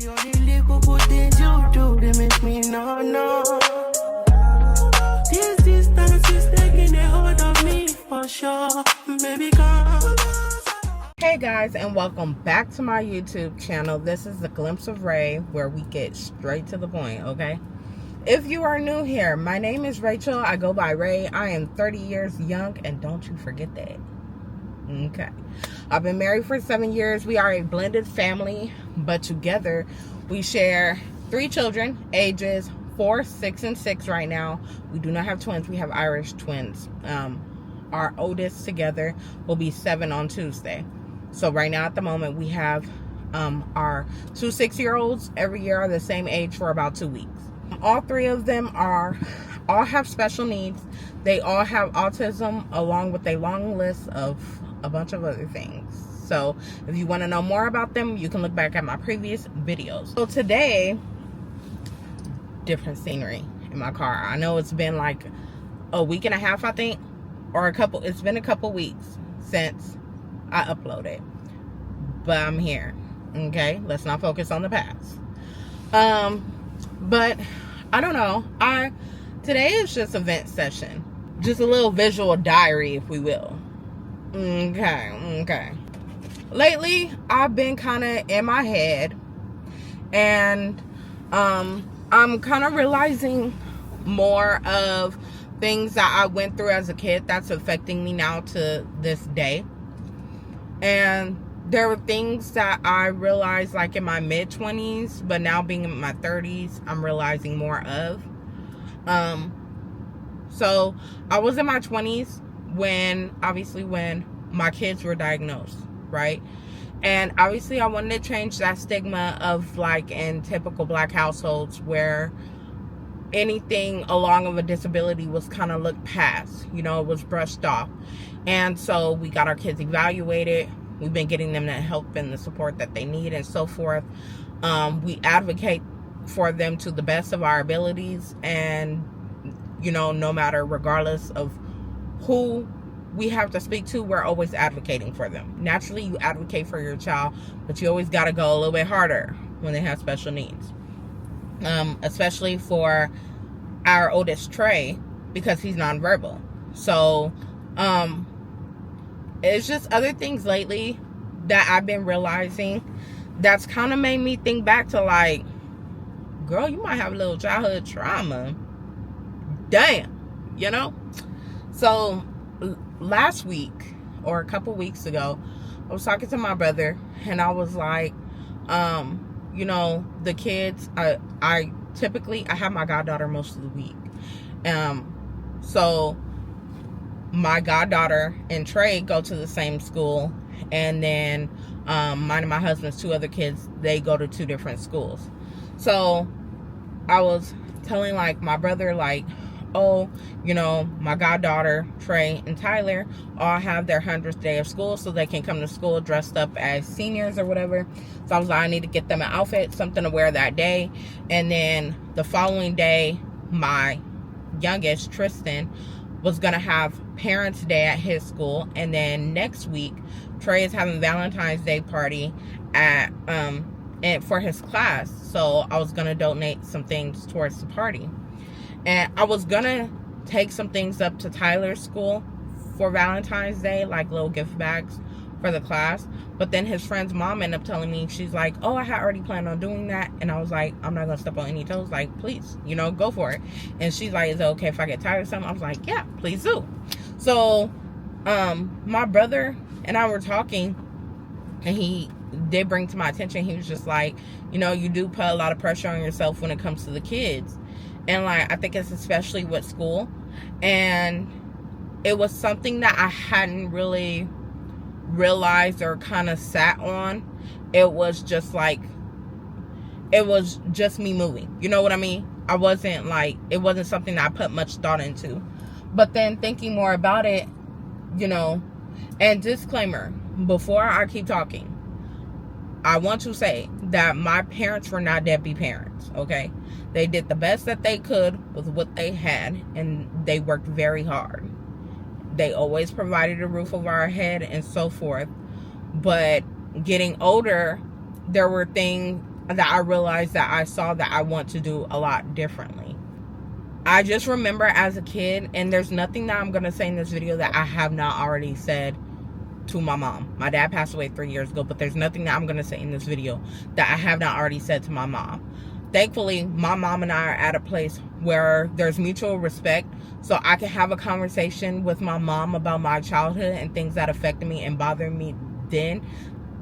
All the little good things you do, they make me no. This distance is taking a hold of me for sure. Baby, come. Hey guys, and welcome back to my YouTube channel. This is the Glimpse of Ray, where we get straight to the point, okay? If you are new here, my name is Rachel. I go by Ray. I am 30 years young, and don't you forget that. Okay. I've been married for 7 years. We are a blended family, but together we share 3 children, ages 4, 6, and 6 right now. We do not have twins. We have Irish twins. Our oldest together will be 7 on Tuesday. So right now at the moment we have our 2 6-year-olds. Every year are the same age for about 2 weeks. All 3 of them all have special needs. They all have autism, along with a long list of a bunch of other things. So if you want to know more about them, you can look back at my previous videos. So today, different scenery in my car. I know it's been like a week and a half, I think, or it's been a couple weeks since I uploaded, but I'm here. Okay, let's not focus on the past. But I don't know, today is just a vent session, just a little visual diary, if we will. Okay. Lately, I've been kind of in my head, and I'm kind of realizing more of things that I went through as a kid that's affecting me now to this day. And there were things that I realized like in my mid-20s, but now being in my 30s, I'm realizing more of. So I was in my 20s when my kids were diagnosed, right? And obviously I wanted to change that stigma of like in typical Black households where anything along of a disability was kind of looked past, it was brushed off. And so we got our kids evaluated. We've been getting them the help and the support that they need and so forth. We advocate for them to the best of our abilities, and no matter, regardless of who we have to speak to, we're always advocating for them. Naturally, you advocate for your child, but you always got to go a little bit harder when they have special needs. Especially for our oldest Trey, because he's nonverbal. So it's just other things lately that I've been realizing that's kind of made me think back to like, girl, you might have a little childhood trauma. Damn, So last week or a couple weeks ago, I was talking to my brother, and I was like, the kids, I typically have my goddaughter most of the week. So my goddaughter and Trey go to the same school, and then mine and my husband's 2 other kids, they go to 2 different schools. So I was telling like my brother, like, oh, my goddaughter Trey and Tyler all have their 100th day of school, so they can come to school dressed up as seniors or whatever. So I was like, I need to get them an outfit, something to wear that day. And then the following day, my youngest Tristan was gonna have Parents' Day at his school, and then next week Trey is having Valentine's Day party at and for his class. So I was gonna donate some things towards the party, and I was gonna take some things up to Tyler's school for Valentine's Day, like little gift bags for the class. But then his friend's mom ended up telling me, she's like, oh, I had already planned on doing that. And I was like, I'm not gonna step on any toes, like, please, go for it. And she's like, is it okay if I get Tyler something? I was like, yeah, please do. So my brother and I were talking, and he did bring to my attention, he was just like, you do put a lot of pressure on yourself when it comes to the kids. And like, I think it's especially with school. And it was something that I hadn't really realized or kind of sat on. It was just like, it was just me moving. You know what I mean? I wasn't like, it wasn't something that I put much thought into. But then thinking more about it, and disclaimer, before I keep talking, I want to say that my parents were not deadbeat parents, okay? They did the best that they could with what they had, and they worked very hard. They always provided a roof over our head and so forth. But getting older, there were things that I realized that I saw that I want to do a lot differently. I just remember as a kid, and there's nothing that I'm going to say in this video that I have not already said to my mom. My dad passed away 3 years ago, but there's nothing that I'm going to say in this video that I have not already said to my mom. Thankfully, my mom and I are at a place where there's mutual respect, so I can have a conversation with my mom about my childhood and things that affected me and bothered me then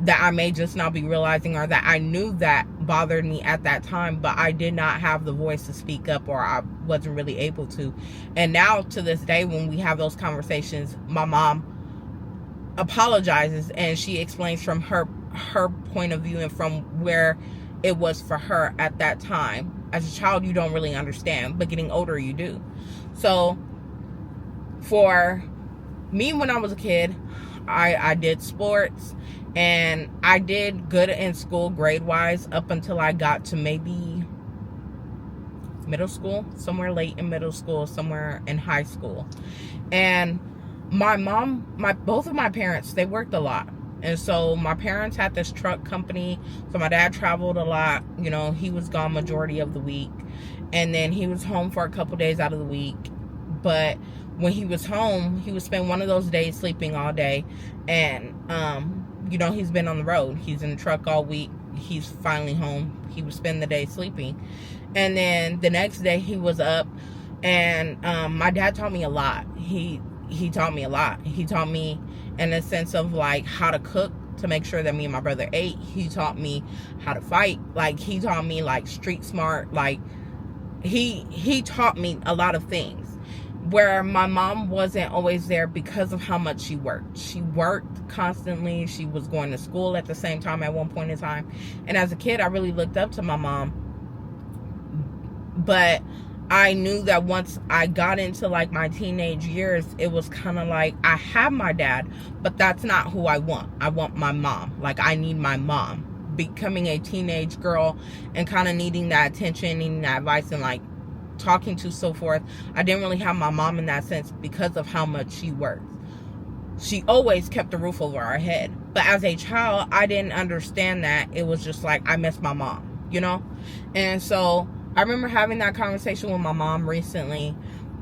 that I may just not be realizing, or that I knew that bothered me at that time, but I did not have the voice to speak up, or I wasn't really able to. And now to this day, when we have those conversations, my mom apologizes and she explains from her point of view and from where it was for her at that time. As a child, you don't really understand, but getting older, you do. So for me, when I was a kid, I did sports, and I did good in school grade-wise up until I got to maybe middle school, somewhere late in middle school, somewhere in high school. And my mom, both of my parents, they worked a lot. And so my parents had this truck company, so my dad traveled a lot. You know, he was gone majority of the week, and then he was home for a couple days out of the week. But when he was home, he would spend one of those days sleeping all day. And you know, he's been on the road, he's in the truck all week, he's finally home, he would spend the day sleeping. And then the next day he was up, and my dad taught me a lot. He taught me a lot. He taught me in a sense of like how to cook to make sure that me and my brother ate. He taught me how to fight. Like, he taught me like street smart. Like, he taught me a lot of things where my mom wasn't always there because of how much she worked. She worked constantly. She was going to school at the same time at one point in time. And as a kid, I really looked up to my mom. But I knew that once I got into like my teenage years, it was kind of like, I have my dad, but that's not who I want. I want my mom. Like, I need my mom. Becoming a teenage girl and kind of needing that attention, needing that advice, and like talking to, so forth. I didn't really have my mom in that sense because of how much she worked. She always kept a roof over our head. But as a child, I didn't understand that. It was just like, I miss my mom, you know? And so I remember having that conversation with my mom recently,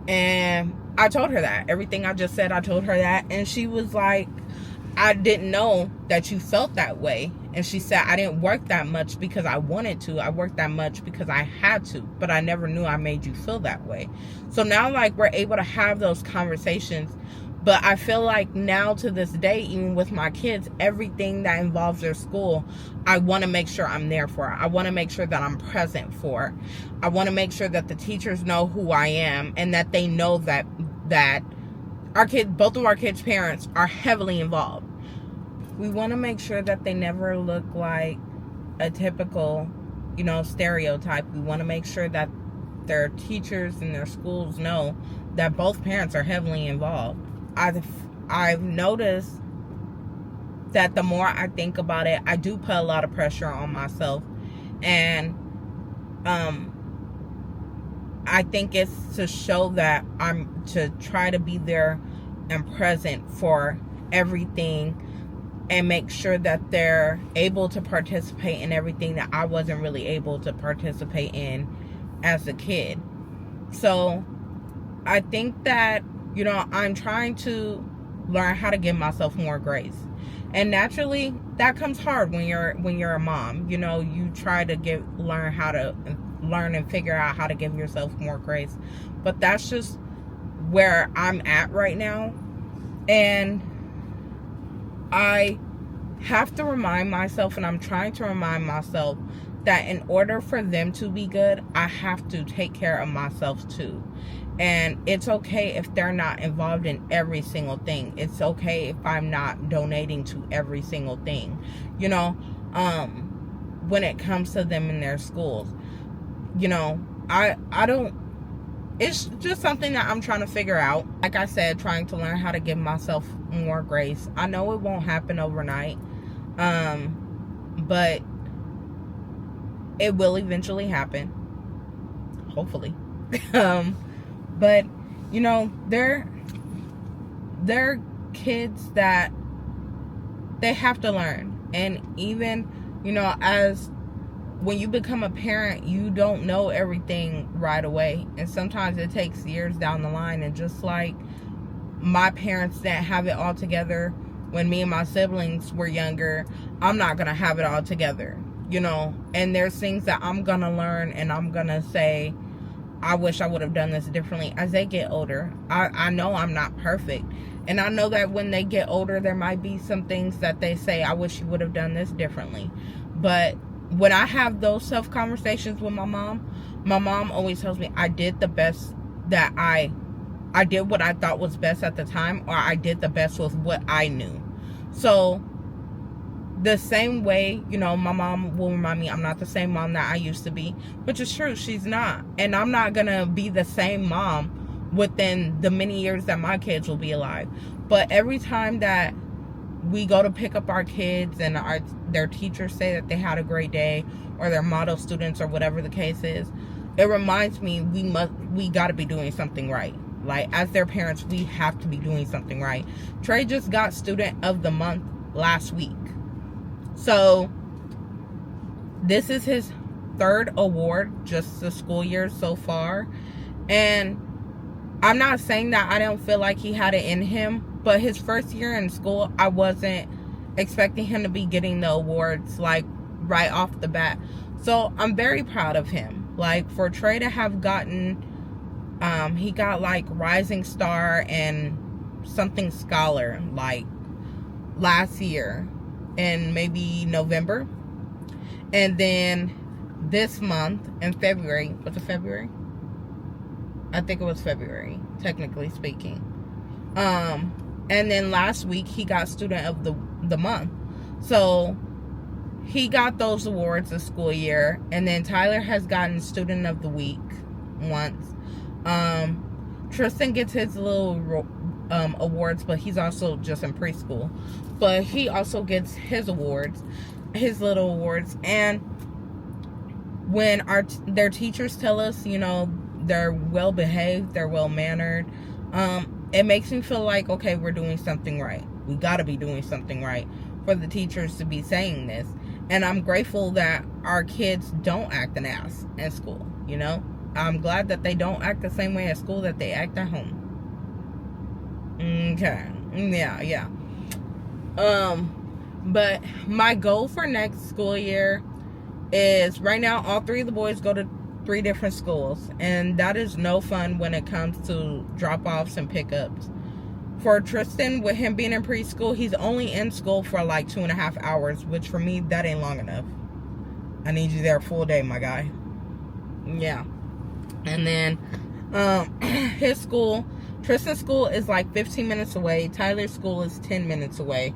and I told her that. Everything I just said, I told her that. And she was like, I didn't know that you felt that way. And she said, I didn't work that much because I wanted to. I worked that much because I had to. But I never knew I made you feel that way. So now, like, we're able to have those conversations. But I feel like now to this day, even with my kids, everything that involves their school, I want to make sure I'm there for. I want to make sure that I'm present for. I want to make sure that the teachers know who I am, and that they know that our kids, both of our kids' parents, are heavily involved. We want to make sure that they never look like a typical, you know, stereotype. We want to make sure that their teachers and their schools know that both parents are heavily involved. I've noticed that the more I think about it, I do put a lot of pressure on myself. And I think it's to show that I'm to try to be there and present for everything, and make sure that they're able to participate in everything that I wasn't really able to participate in as a kid. So I think that, you know, I'm trying to learn how to give myself more grace. And naturally, that comes hard when you're a mom. You know, you try to learn and figure out how to give yourself more grace. But that's just where I'm at right now. And I have to remind myself, and I'm trying to remind myself, that in order for them to be good, I have to take care of myself too. And it's okay if they're not involved in every single thing. It's okay if I'm not donating to every single thing, you know, when it comes to them in their schools. You know, I don't, it's just something that I'm trying to figure out. Like I said, trying to learn how to give myself more grace. I know it won't happen overnight, but it will eventually happen, hopefully. But, you know, they're kids that they have to learn. And even, you know, as when you become a parent, you don't know everything right away. And sometimes it takes years down the line. And just like my parents didn't have it all together when me and my siblings were younger, I'm not going to have it all together, you know. And there's things that I'm going to learn and I'm going to say, I wish I would have done this differently as they get older. I know I'm not perfect. And I know that when they get older, there might be some things that they say, I wish you would have done this differently. But when I have those tough conversations with my mom always tells me I did the best that I did what I thought was best at the time, or I did the best with what I knew. So the same way, you know, my mom will remind me I'm not the same mom that I used to be, which is true. She's not. And I'm not going to be the same mom within the many years that my kids will be alive. But every time that we go to pick up our kids and their teachers say that they had a great day, or their model students, or whatever the case is, it reminds me we got to be doing something right. Like, as their parents, we have to be doing something right. Trey just got Student of the Month last week. So this is his third award just the school year so far. And I'm not saying that I don't feel like he had it in him, but his first year in school, I wasn't expecting him to be getting the awards like right off the bat. So I'm very proud of him. Like, for Trey to have gotten, he got like Rising Star and something Scholar like last year in maybe November. And then this month in February, was it February? I think it was February, technically speaking. And then last week he got Student of the Month. So he got those awards this school year. And then Tyler has gotten Student of the Week once. Tristan gets his little awards, but he's also just in preschool. But he also gets his awards, his little awards. And when their teachers tell us, you know, they're well behaved, they're well mannered, it makes me feel like, okay, we're doing something right. We got to be doing something right for the teachers to be saying this. And I'm grateful that our kids don't act an ass in school, you know. I'm glad that they don't act the same way at school that they act at home. Okay. Yeah. But my goal for next school year is, right now, all three of the boys go to 3 different schools. And that is no fun when it comes to drop-offs and pickups. For Tristan, with him being in preschool, he's only in school for like 2.5 hours, which for me, that ain't long enough. I need you there a full day, my guy. Yeah. And then his school, Tristan's school is like 15 minutes away. Tyler's school is 10 minutes away.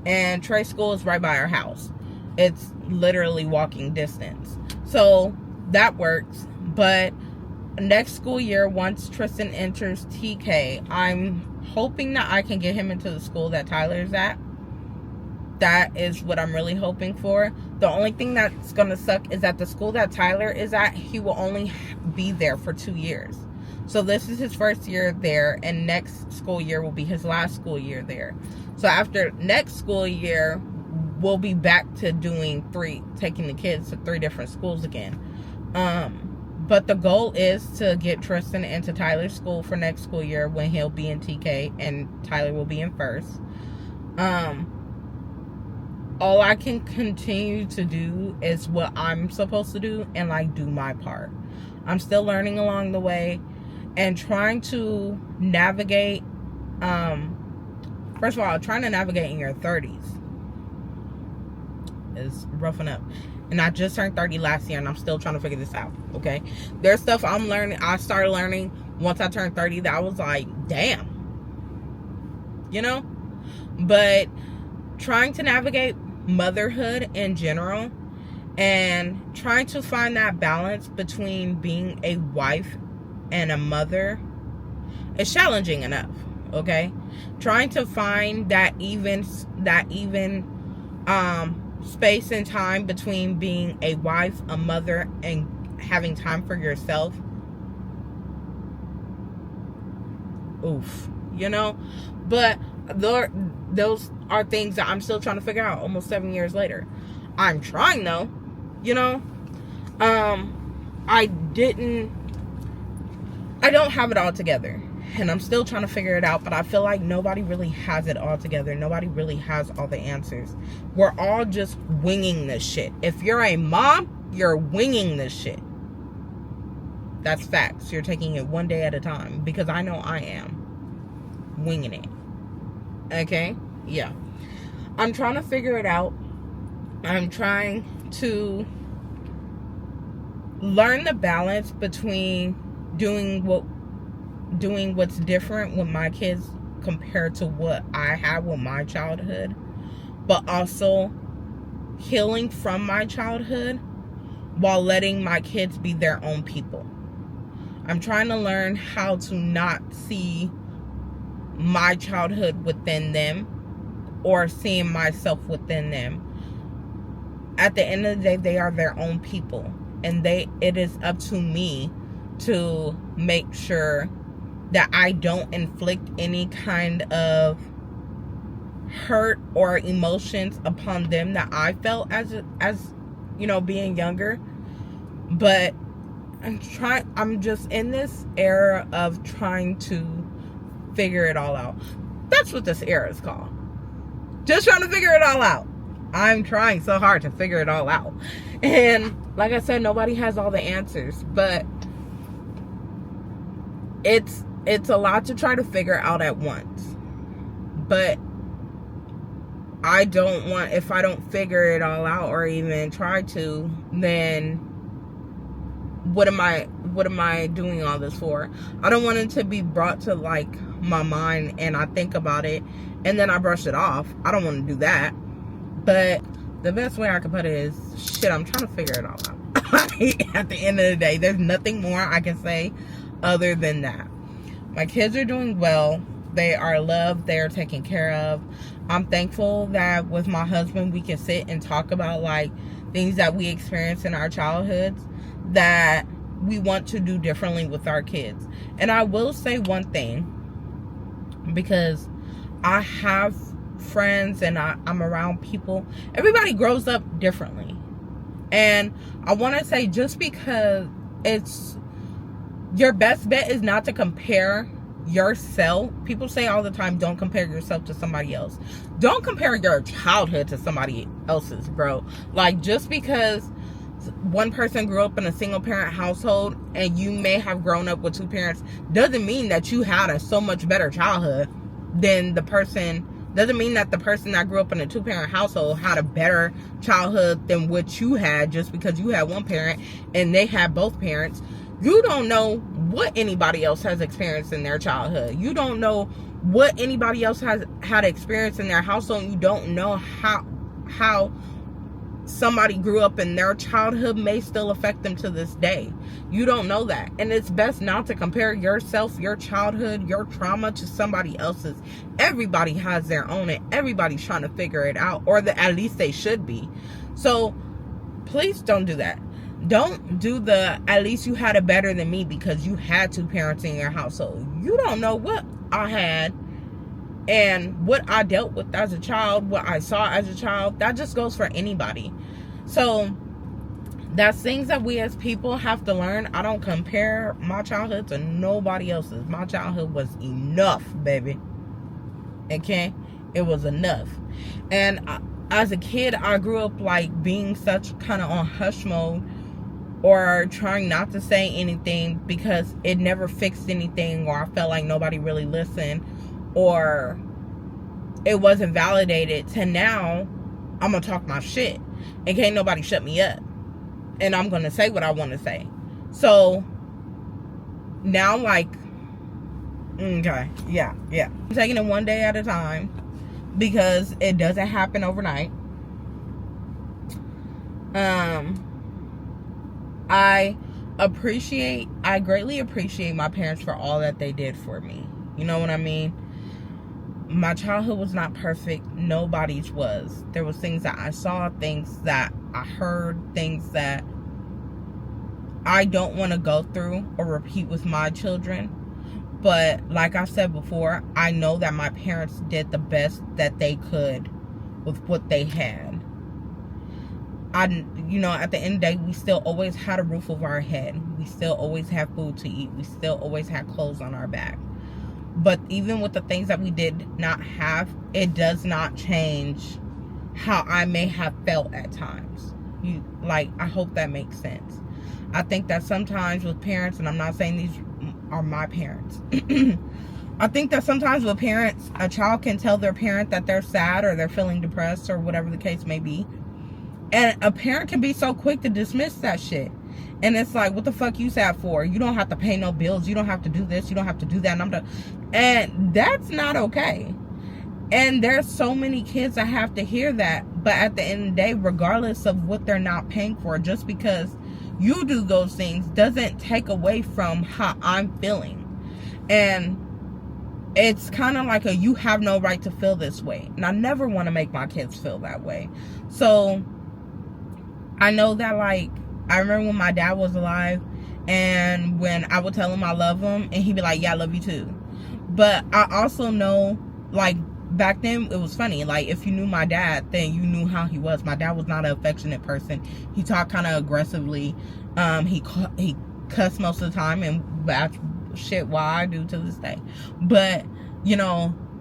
And Trey's school is right by our house. It's literally walking distance. So that works. But next school year, once Tristan enters TK, I'm hoping that I can get him into the school that Tyler's at. That is what I'm really hoping for. The only thing that's going to suck is that the school that Tyler is at, he will only be there for 2 years. So this is his first year there, and next school year will be his last school year there. So after next school year, we'll be back to taking the kids to 3 different schools again. But the goal is to get Tristan into Tyler's school for next school year when he'll be in TK and Tyler will be in first. All I can continue to do is what I'm supposed to do and like do my part. I'm still learning along the way and trying to navigate. First of all, trying to navigate in your 30s is rough enough. And I just turned 30 last year and I'm still trying to figure this out, okay? There's stuff I'm learning. I started learning once I turned 30 that I was like, damn. You know? But trying to navigate motherhood in general and trying to find that balance between being a wife and a mother is challenging enough, okay? Trying to find that even space and time between being a wife, a mother, and having time for yourself. Oof, you know? But those are things that I'm still trying to figure out almost 7 years later. I'm trying though, you know? I don't have it all together, and I'm still trying to figure it out, but I feel like nobody really has it all together. Nobody really has all the answers. We're all just winging this shit. If you're a mom, you're winging this shit. That's facts. You're taking it one day at a time, because I know I am winging it. Okay? Yeah. I'm trying to figure it out. I'm trying to learn the balance between doing what's different with my kids compared to what I had with my childhood, but also healing from my childhood while letting my kids be their own people. I'm trying to learn how to not see my childhood within them or seeing myself within them. At the end of the day, they are their own people, and it is up to me to make sure that I don't inflict any kind of hurt or emotions upon them that I felt as being younger. But I'm just in this era of trying to figure it all out. That's what this era is called. Just trying to figure it all out. I'm trying so hard to figure it all out. And like I said, nobody has all the answers, but it's a lot to try to figure out at once. But I don't want, if I don't figure it all out or even try to, then what am I doing all this for? I don't want it to be brought to like my mind and I think about it and then I brush it off. I don't want to do that. But the best way I can put it is, shit, I'm trying to figure it all out. At the end of the day, there's nothing more I can say other than that. My kids are doing well. They are loved. They are taken care of. I'm thankful that with my husband, we can sit and talk about like things that we experienced in our childhoods that we want to do differently with our kids. And I will say one thing, because I have friends and I'm around people. Everybody grows up differently. And I want to say, just because it's your best bet is not to compare yourself. People say all the time, don't compare yourself to somebody else. Don't compare your childhood to somebody else's, bro. Like, just because one person grew up in a single parent household and you may have grown up with two parents doesn't mean that you had a so much better childhood than the person. Doesn't mean that the person that grew up in a two parent household had a better childhood than what you had just because you had one parent and they had both parents. You don't know what anybody else has experienced in their childhood. You don't know what anybody else has had experience in their household. You don't know how somebody grew up in their childhood may still affect them to this day. You don't know that. And it's best not to compare yourself, your childhood, your trauma to somebody else's. Everybody has their own and everybody's trying to figure it out, or at least they should be. So please don't do that. Don't do the at least you had it better than me because you had two parents in your household. You don't know what I had and what I dealt with as a child, what I saw as a child. That just goes for anybody. So that's things that we as people have to learn. I don't compare my childhood to nobody else's. My childhood was enough, baby. Okay? It was enough. And as a kid, I grew up like being such kind of on hush mode, or trying not to say anything because it never fixed anything, or I felt like nobody really listened, or it wasn't validated, to now I'm gonna talk my shit and can't nobody shut me up, and I'm gonna say what I want to say. So now, like, okay, yeah, I'm taking it one day at a time because it doesn't happen overnight. I greatly appreciate my parents for all that they did for me. You know what I mean? My childhood was not perfect. Nobody's was. There was things that I saw, things that I heard, things that I don't want to go through or repeat with my children. But like I said before, I know that my parents did the best that they could with what they had. at the end of the day, we still always had a roof over our head. We still always had food to eat. We still always had clothes on our back. But even with the things that we did not have, it does not change how I may have felt at times. I hope that makes sense. I think that sometimes with parents, and I'm not saying these are my parents, I think that sometimes with parents, a child can tell their parent that they're sad or they're feeling depressed or whatever the case may be. And a parent can be so quick to dismiss that shit. And it's like, what the fuck you sad for? You don't have to pay no bills. You don't have to do this. You don't have to do that. And that's not okay. And there's so many kids that have to hear that. But at the end of the day, regardless of what they're not paying for, just because you do those things doesn't take away from how I'm feeling. And it's kind of like you have no right to feel this way. And I never want to make my kids feel that way. So I know that, I remember when my dad was alive, and when I would tell him I love him, and he'd be like, yeah, I love you too. But I also know, back then, it was funny. If you knew my dad, then you knew how he was. My dad was not an affectionate person. He talked kind of aggressively. He cussed most of the time, and that's shit why I do to this day. But,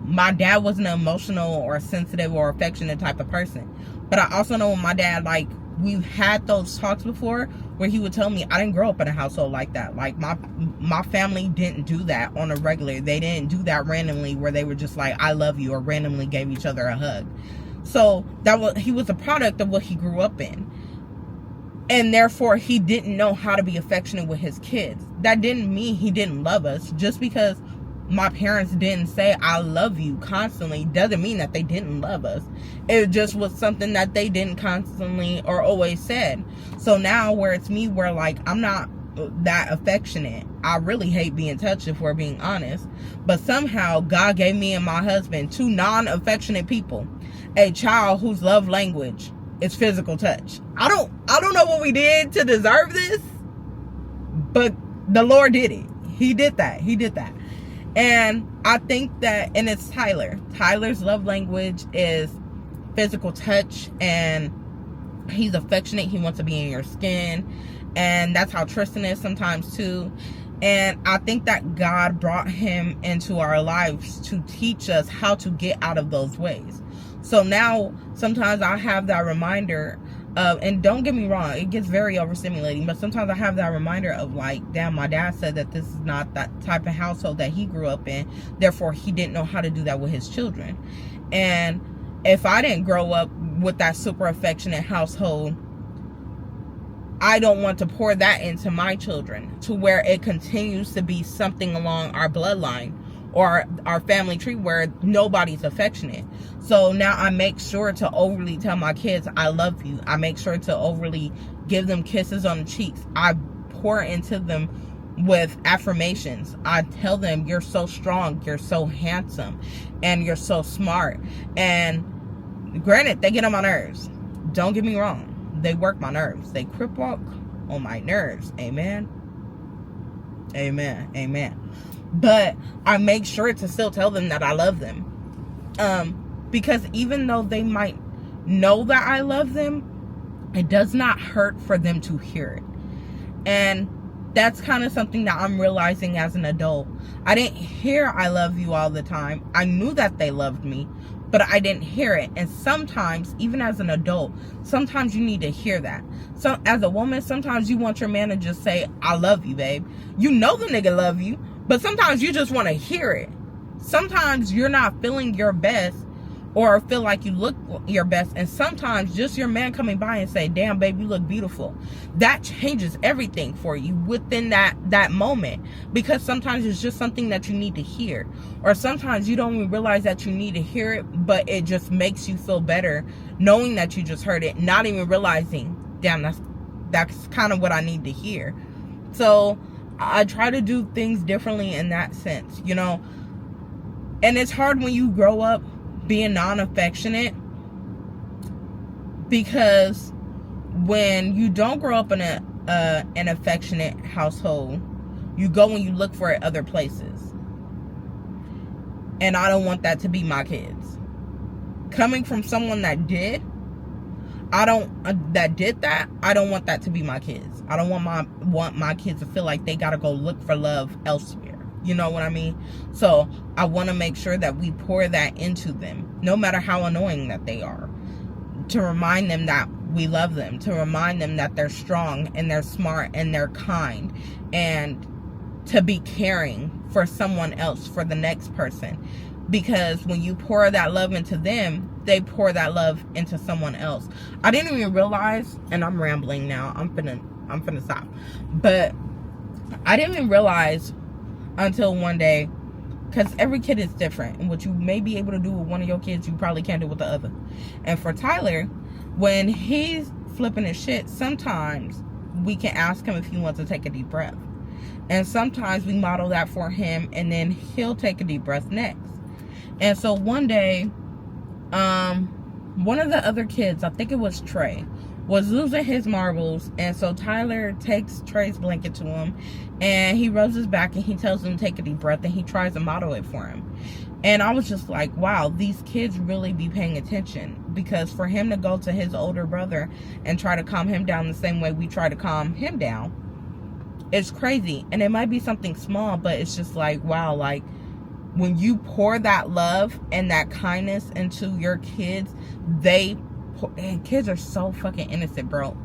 my dad wasn't an emotional or sensitive or affectionate type of person. But I also know my dad, we've had those talks before where he would tell me I didn't grow up in a household like that. My family didn't do that on a regular. They didn't do that randomly where they were just like, I love you, or randomly gave each other a hug. So he was a product of what he grew up in. And therefore he didn't know how to be affectionate with his kids. That didn't mean he didn't love us. Just because my parents didn't say I love you constantly doesn't mean that they didn't love us. It just was something that they didn't constantly or always said. So now where it's me, where I'm not that affectionate. I really hate being touched, if we're being honest. But somehow God gave me and my husband two non-affectionate people, a child whose love language is physical touch. I don't know what we did to deserve this, but the Lord did it. He did that. And I think that, and it's Tyler. Tyler's love language is physical touch, and he's affectionate. He wants to be in your skin. And that's how Tristan is sometimes too. And I think that God brought him into our lives to teach us how to get out of those ways. So now sometimes I have that reminder of, and don't get me wrong, it gets very overstimulating, but sometimes I have that reminder of damn, my dad said that this is not that type of household that he grew up in. Therefore, he didn't know how to do that with his children. And if I didn't grow up with that super affectionate household, I don't want to pour that into my children to where it continues to be something along our bloodline or our family tree where nobody's affectionate. So now I make sure to overly tell my kids I love you. I make sure to overly give them kisses on the cheeks. I pour into them with affirmations. I tell them, you're so strong, you're so handsome, and you're so smart. And granted, they get on my nerves. Don't get me wrong. They work my nerves. They crip walk on my nerves. Amen. Amen. Amen. But I make sure to still tell them that I love them. Because even though they might know that I love them, it does not hurt for them to hear it. And that's kind of something that I'm realizing as an adult. I didn't hear I love you all the time. I knew that they loved me, but I didn't hear it. And sometimes, even as an adult, sometimes you need to hear that. So as a woman, sometimes you want your man to just say, I love you, babe. You know the nigga love you, but sometimes you just want to hear it. Sometimes you're not feeling your best or feel like you look your best, and sometimes just your man coming by and say, damn, babe, you look beautiful. That changes everything for you within that moment, because sometimes it's just something that you need to hear, or sometimes you don't even realize that you need to hear it, but it just makes you feel better knowing that you just heard it, not even realizing, damn, that's kind of what I need to hear. So I try to do things differently in that sense, and it's hard when you grow up being non-affectionate, because when you don't grow up in an affectionate household, you go and you look for it other places. And I don't want that to be my kids. Coming from someone that did, that did that, I don't want that to be my kids. I don't want my kids to feel like they gotta go look for love elsewhere. You know what I mean? So I want to make sure that we pour that into them, no matter how annoying that they are, to remind them that we love them, to remind them that they're strong and they're smart and they're kind, and to be caring for someone else, for the next person. Because when you pour that love into them, they pour that love into someone else. I didn't even realize, and I'm rambling now, I'm finna stop, but I didn't even realize until one day, because every kid is different, and what you may be able to do with one of your kids, you probably can't do with the other. And for Tyler, when he's flipping his shit, sometimes we can ask him if he wants to take a deep breath, and sometimes we model that for him, and then he'll take a deep breath next. And so one day, one of the other kids, I think it was Trey, was losing his marbles, and so Tyler takes Trey's blanket to him, and he rubs his back, and he tells him to take a deep breath, and he tries to model it for him. And I was just like, wow, these kids really be paying attention, because for him to go to his older brother and try to calm him down the same way we try to calm him down, it's crazy. And it might be something small, but it's just like, wow, like, when you pour that love and that kindness into your kids, and kids are so fucking innocent, bro.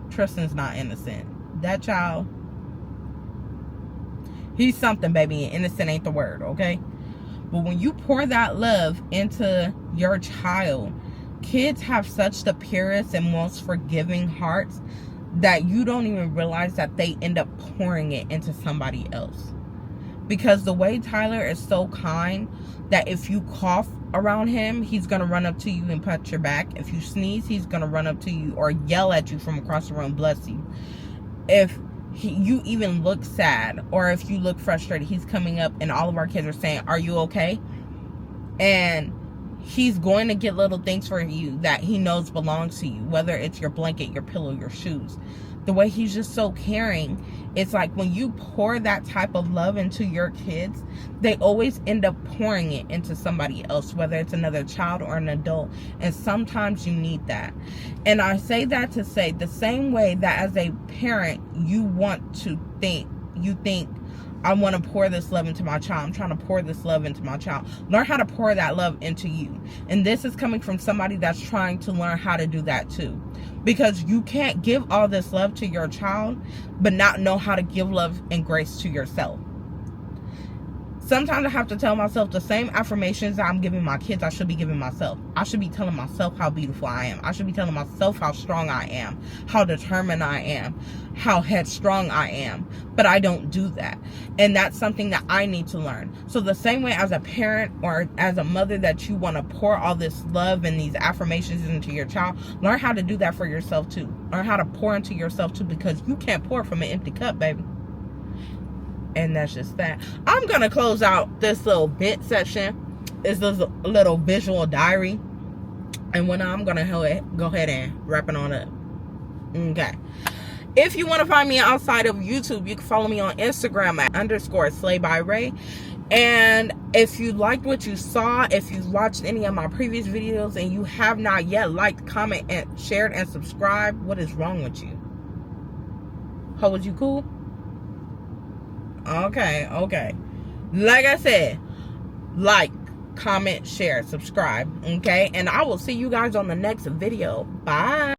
Tristan's not innocent. That child, he's something, baby, and innocent ain't the word, okay? But when you pour that love into your child, kids have such the purest and most forgiving hearts that you don't even realize that they end up pouring it into somebody else. Because the way Tyler is so kind, that if you cough around him, he's going to run up to you and pat your back. If you sneeze, he's going to run up to you or yell at you from across the room, bless you. If you even look sad, or if you look frustrated, he's coming up, and all of our kids are saying, are you okay? And he's going to get little things for you that he knows belongs to you, whether it's your blanket, your pillow, your shoes. The way he's just so caring, it's like when you pour that type of love into your kids, they always end up pouring it into somebody else, whether it's another child or an adult. And sometimes you need that. And I say that to say, the same way that as a parent, you think, I want to pour this love into my child. I'm trying to pour this love into my child. Learn how to pour that love into you. And this is coming from somebody that's trying to learn how to do that too. Because you can't give all this love to your child, but not know how to give love and grace to yourself. Sometimes I have to tell myself the same affirmations that I'm giving my kids, I should be giving myself. I should be telling myself how beautiful I am. I should be telling myself how strong I am, how determined I am, how headstrong I am. But I don't do that. And that's something that I need to learn. So the same way as a parent or as a mother that you want to pour all this love and these affirmations into your child, learn how to do that for yourself too. Learn how to pour into yourself too, because you can't pour from an empty cup, baby. And that's just that. I'm going to close out this little bit section. It's this little visual diary. And when I'm going to go ahead and wrap it on up. Okay. If you want to find me outside of YouTube, you can follow me on Instagram at _SlayByRay. And if you liked what you saw, if you've watched any of my previous videos and you have not yet liked, comment, and shared, and subscribed, what is wrong with you? How was you cool? Okay. Like I said, like, comment, share, subscribe. Okay? And I will see you guys on the next video. Bye.